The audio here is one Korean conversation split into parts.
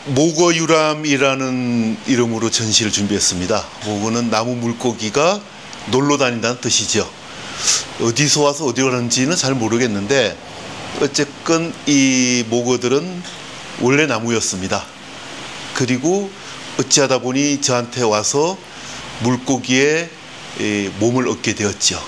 모거유람이라는 이름으로 전시를 준비했습니다. 모거는 나무 물고기가 놀러 다닌다는 뜻이죠. 어디서 와서 어디로 가는지는 잘 모르겠는데 어쨌건 이 모거들은 원래 나무였습니다. 그리고 어찌하다 보니 저한테 와서 물고기의 몸을 얻게 되었죠.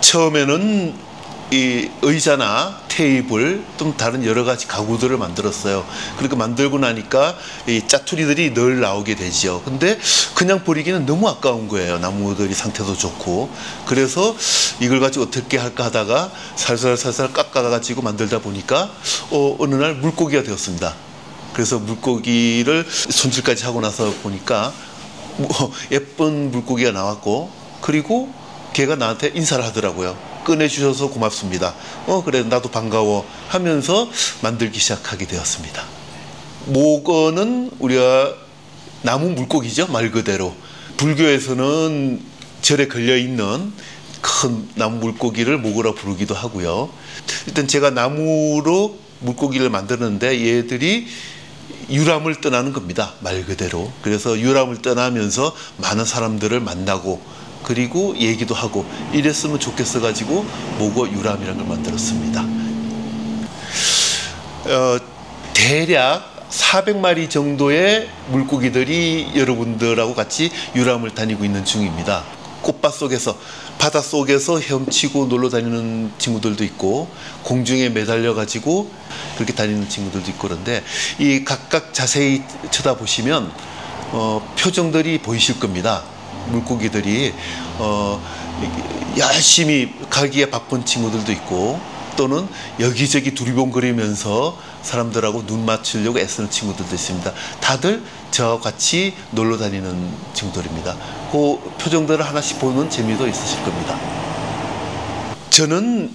처음에는 이 의자나 테이블 또 다른 여러 가지 가구들을 만들었어요. 그렇게 만들고 나니까 이 짜투리들이 늘 나오게 되죠. 근데 그냥 버리기는 너무 아까운 거예요. 나무들이 상태도 좋고. 그래서 이걸 가지고 어떻게 할까 하다가 살살살살 깎아가지고 만들다 보니까 어느 날 물고기가 되었습니다. 그래서 물고기를 손질까지 하고 나서 보니까 예쁜 물고기가 나왔고, 그리고 걔가 나한테 인사를 하더라고요. 꺼내주셔서 고맙습니다. 그래 나도 반가워 하면서 만들기 시작하게 되었습니다. 모거는 우리가 나무 물고기죠, 말 그대로. 불교에서는 절에 걸려있는 큰 나무 물고기를 모거라 부르기도 하고요. 일단 제가 나무로 물고기를 만드는데 얘들이 유람을 떠나는 겁니다, 말 그대로. 그래서 유람을 떠나면서 많은 사람들을 만나고 그리고 얘기도 하고 이랬으면 좋겠어 가지고 모거 유람이라는 걸 만들었습니다. 대략 400마리 정도의 물고기들이 여러분들하고 같이 유람을 다니고 있는 중입니다. 꽃밭 속에서, 바다 속에서 헤엄치고 놀러 다니는 친구들도 있고, 공중에 매달려 가지고 그렇게 다니는 친구들도 있고, 그런데 이 각각 자세히 쳐다보시면 표정들이 보이실 겁니다. 물고기들이 열심히 가기에 바쁜 친구들도 있고, 또는 여기저기 두리번거리면서 사람들하고 눈 맞추려고 애쓰는 친구들도 있습니다. 다들 저와 같이 놀러 다니는 친구들입니다. 그 표정들을 하나씩 보는 재미도 있으실 겁니다. 저는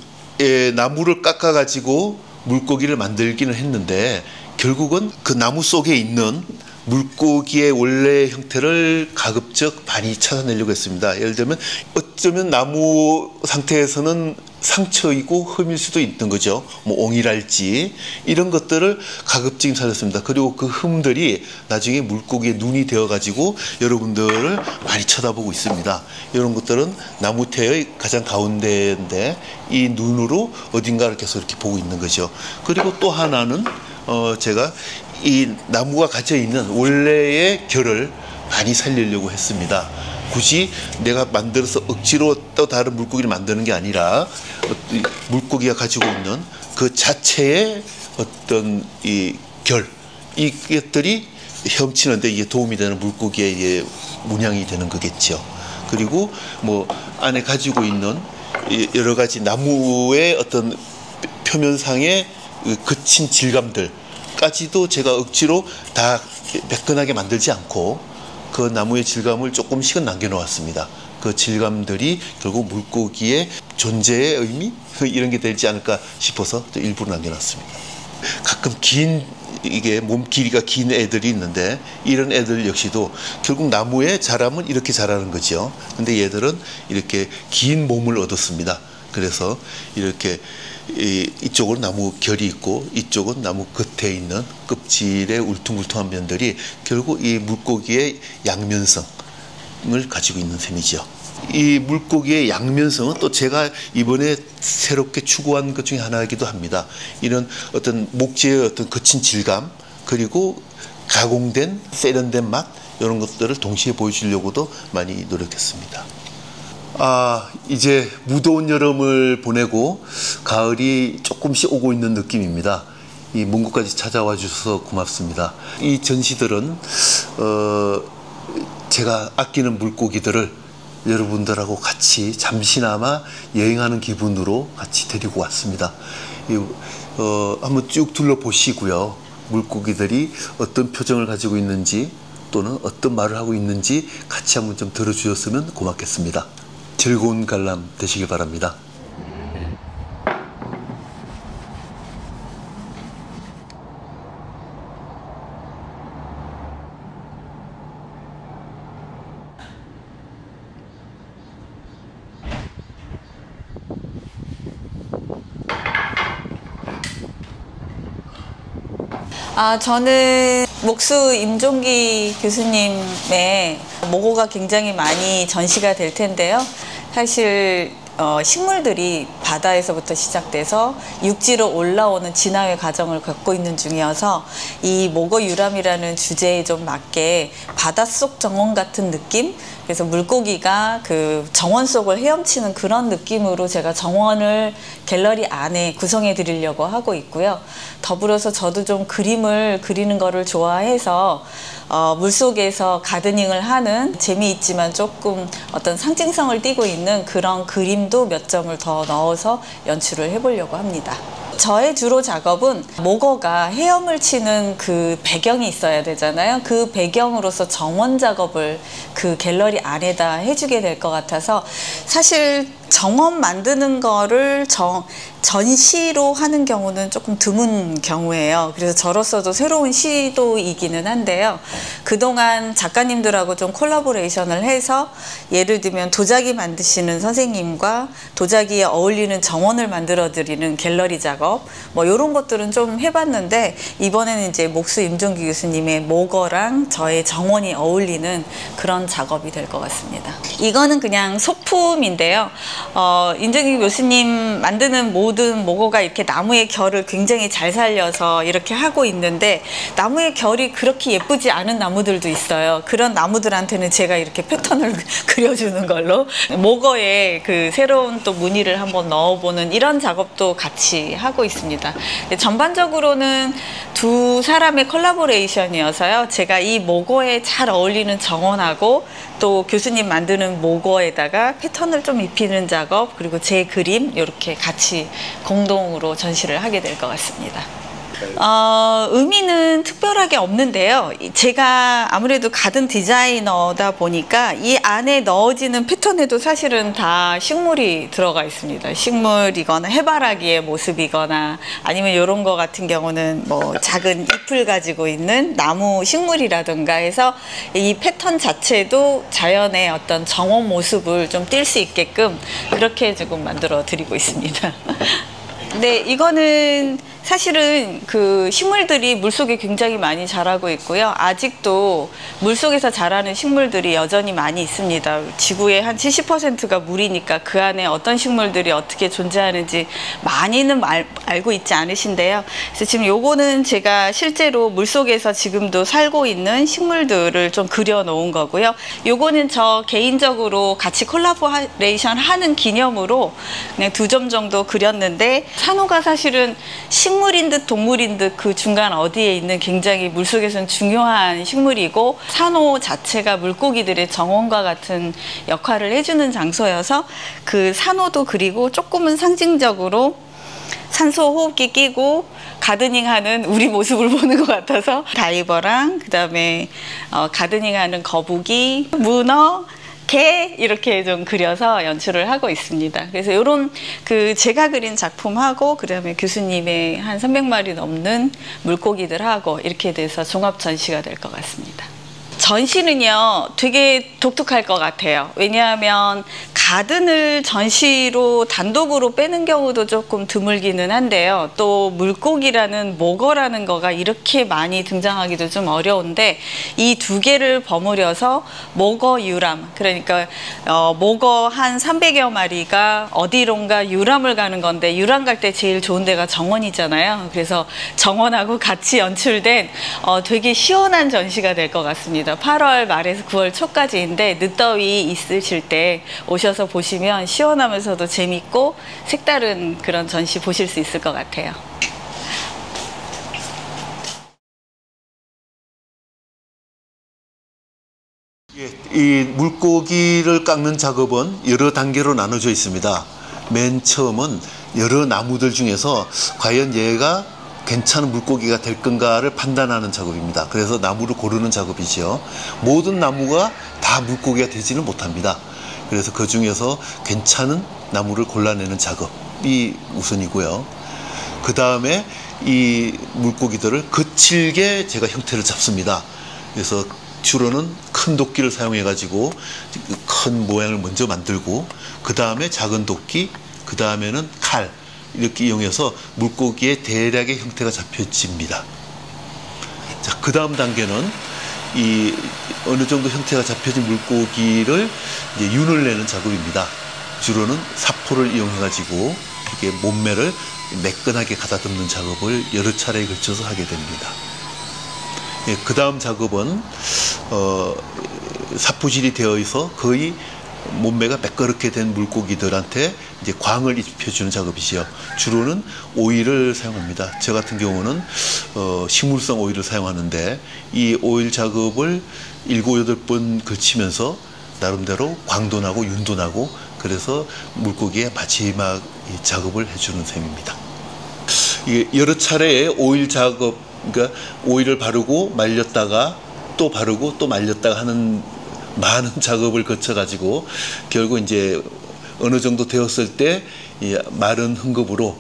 나무를 깎아 가지고 물고기를 만들기는 했는데 결국은 그 나무 속에 있는 물고기의 원래 형태를 가급적 많이 찾아내려고 했습니다. 예를 들면 어쩌면 나무 상태에서는 상처이고 흠일 수도 있는 거죠. 뭐 옹이랄지 이런 것들을 가급적 찾았습니다. 그리고 그 흠들이 나중에 물고기의 눈이 되어 가지고 여러분들을 많이 쳐다보고 있습니다. 이런 것들은 나무태의 가장 가운데인데 이 눈으로 어딘가를 계속 이렇게 보고 있는 거죠. 그리고 또 하나는 제가 이 나무가 가져 있는 원래의 결을 많이 살리려고 했습니다. 굳이 내가 만들어서 억지로 또 다른 물고기를 만드는 게 아니라 물고기가 가지고 있는 그 자체의 어떤 이 결, 이것들이 헤엄치는데 이게 도움이 되는 물고기의 문양이 되는 거겠죠. 그리고 뭐 안에 가지고 있는 여러 가지 나무의 어떤 표면상의 거친 질감들까지도 제가 억지로 다 매끈하게 만들지 않고 그 나무의 질감을 조금씩은 남겨놓았습니다. 그 질감들이 결국 물고기의 존재의 의미? 이런 게 되지 않을까 싶어서 일부러 남겨놨습니다. 가끔 이게 몸 길이가 긴 애들이 있는데 이런 애들 역시도 결국 나무에 자라면 이렇게 자라는 거죠. 근데 얘들은 이렇게 긴 몸을 얻었습니다. 그래서 이렇게 이쪽은 나무 결이 있고 이쪽은 나무 겉에 있는 껍질의 울퉁불퉁한 면들이 결국 이 물고기의 양면성을 가지고 있는 셈이죠. 이 물고기의 양면성은 또 제가 이번에 새롭게 추구한 것 중에 하나이기도 합니다. 이런 어떤 목재의 어떤 거친 질감, 그리고 가공된 세련된 맛, 이런 것들을 동시에 보여주려고도 많이 노력했습니다. 이제 무더운 여름을 보내고 가을이 조금씩 오고 있는 느낌입니다. 이 먼 곳까지 찾아와 주셔서 고맙습니다. 이 전시들은 제가 아끼는 물고기들을 여러분들하고 같이 잠시나마 여행하는 기분으로 같이 데리고 왔습니다. 한번 쭉 둘러보시고요. 물고기들이 어떤 표정을 가지고 있는지 또는 어떤 말을 하고 있는지 같이 한번 좀 들어주셨으면 고맙겠습니다. 즐거운 관람 되시길 바랍니다. 저는 목수 임종기 교수님의 모고가 굉장히 많이 전시가 될 텐데요. 사실 식물들이 바다에서부터 시작돼서 육지로 올라오는 진화의 과정을 겪고 있는 중이어서 이 모고 유람이라는 주제에 좀 맞게 바닷속 정원 같은 느낌? 그래서 물고기가 그 정원 속을 헤엄치는 그런 느낌으로 제가 정원을 갤러리 안에 구성해 드리려고 하고 있고요. 더불어서 저도 좀 그림을 그리는 거를 좋아해서 물속에서 가드닝을 하는 재미있지만 조금 어떤 상징성을 띠고 있는 그런 그림도 몇 점을 더 넣어서 연출을 해보려고 합니다. 저의 주로 작업은 모거가 헤엄을 치는 그 배경이 있어야 되잖아요. 그 배경으로서 정원 작업을 그 갤러리 안에다 해주게 될 것 같아서 사실 정원 만드는 거를 전시로 하는 경우는 조금 드문 경우예요. 그래서 저로서도 새로운 시도이기는 한데요. 그동안 작가님들하고 좀 콜라보레이션을 해서 예를 들면 도자기 만드시는 선생님과 도자기에 어울리는 정원을 만들어 드리는 갤러리 작업 뭐 이런 것들은 좀 해봤는데 이번에는 이제 목수 임종기 교수님의 모거랑 저의 정원이 어울리는 그런 작업이 될 것 같습니다. 이거는 그냥 소품인데요. 임종기 교수님 만드는 모든 모고가 이렇게 나무의 결을 굉장히 잘 살려서 이렇게 하고 있는데 나무의 결이 그렇게 예쁘지 않은 나무들도 있어요. 그런 나무들한테는 제가 이렇게 패턴을 그려주는 걸로 모거에 그 새로운 또 무늬를 한번 넣어보는 이런 작업도 같이 하고 있습니다. 전반적으로는 두 사람의 콜라보레이션이어서요. 제가 이 모거에 잘 어울리는 정원하고 또 교수님 만드는 모거에다가 패턴을 좀 입히는 작업 그리고 제 그림 이렇게 같이 공동으로 전시를 하게 될 것 같습니다. 의미는 특별하게 없는데요. 제가 아무래도 가든 디자이너다 보니까 이 안에 넣어지는 패턴에도 사실은 다 식물이 들어가 있습니다. 식물이거나 해바라기의 모습이거나 아니면 이런 거 같은 경우는 뭐 작은 잎을 가지고 있는 나무 식물이라든가 해서 이 패턴 자체도 자연의 어떤 정원 모습을 좀 띌 수 있게끔 그렇게 지금 만들어 드리고 있습니다. 네, 이거는 사실은 그 식물들이 물속에 굉장히 많이 자라고 있고요. 아직도 물속에서 자라는 식물들이 여전히 많이 있습니다. 지구의 한 70%가 물이니까 그 안에 어떤 식물들이 어떻게 존재하는지 많이는 알고 있지 않으신데요. 그래서 지금 요거는 제가 실제로 물속에서 지금도 살고 있는 식물들을 좀 그려 놓은 거고요. 요거는 저 개인적으로 같이 콜라보레이션 하는 기념으로 그냥 2점 정도 그렸는데 산호가 사실은 식물인 듯 동물인 듯 그 중간 어디에 있는 굉장히 물속에서는 중요한 식물이고 산호 자체가 물고기들의 정원과 같은 역할을 해주는 장소여서 그 산호도 그리고 조금은 상징적으로 산소 호흡기 끼고 가드닝하는 우리 모습을 보는 것 같아서 다이버랑 그 다음에 가드닝하는 거북이, 문어, 개 이렇게 좀 그려서 연출을 하고 있습니다. 그래서 이런 그 제가 그린 작품하고 그다음에 교수님의 한 300마리 넘는 물고기들하고 이렇게 돼서 종합 전시가 될 것 같습니다. 전시는요 되게 독특할 것 같아요. 왜냐하면 가든을 전시로 단독으로 빼는 경우도 조금 드물기는 한데요. 또 물고기라는 모거라는 거가 이렇게 많이 등장하기도 좀 어려운데 이 두 개를 버무려서 모거 유람, 그러니까 모거 한 300여 마리가 어디론가 유람을 가는 건데 유람 갈 때 제일 좋은 데가 정원이잖아요. 그래서 정원하고 같이 연출된 되게 시원한 전시가 될 것 같습니다. 8월 말에서 9월 초까지인데 늦더위 있으실 때 오셔서 보시면 시원하면서도 재밌고 색다른 그런 전시 보실 수 있을 것 같아요. 이 물고기를 깎는 작업은 여러 단계로 나눠져 있습니다. 맨 처음은 여러 나무들 중에서 과연 얘가 괜찮은 물고기가 될 건가를 판단하는 작업입니다. 그래서 나무를 고르는 작업이죠. 모든 나무가 다 물고기가 되지는 못합니다. 그래서 그 중에서 괜찮은 나무를 골라내는 작업이 우선이고요. 그 다음에 이 물고기들을 거칠게 제가 형태를 잡습니다. 그래서 주로는 큰 도끼를 사용해 가지고 큰 모양을 먼저 만들고 그 다음에 작은 도끼, 그 다음에는 칼 이렇게 이용해서 물고기의 대략의 형태가 잡혀집니다. 그 다음 단계는 이 어느 정도 형태가 잡혀진 물고기를 이제 윤을 내는 작업입니다. 주로는 사포를 이용해 가지고 이게 몸매를 매끈하게 가다듬는 작업을 여러 차례에 걸쳐서 하게 됩니다. 예, 그 다음 작업은 사포질이 되어 있어 거의 몸매가 매끄럽게 된 물고기들한테 이제 광을 입혀주는 작업이지요. 주로는 오일을 사용합니다. 저 같은 경우는 식물성 오일을 사용하는데 이 오일 작업을 7, 8번 걸치면서 나름대로 광도 나고 윤도 나고 그래서 물고기의 마지막 이 작업을 해주는 셈입니다. 이게 여러 차례의 오일 작업, 그러니까 오일을 바르고 말렸다가 또 바르고 또 말렸다가 하는 많은 작업을 거쳐 가지고 결국 이제 어느 정도 되었을 때 이 마른 헝겊으로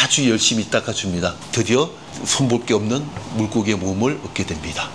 아주 열심히 닦아줍니다. 드디어 손볼 게 없는 물고기의 몸을 얻게 됩니다.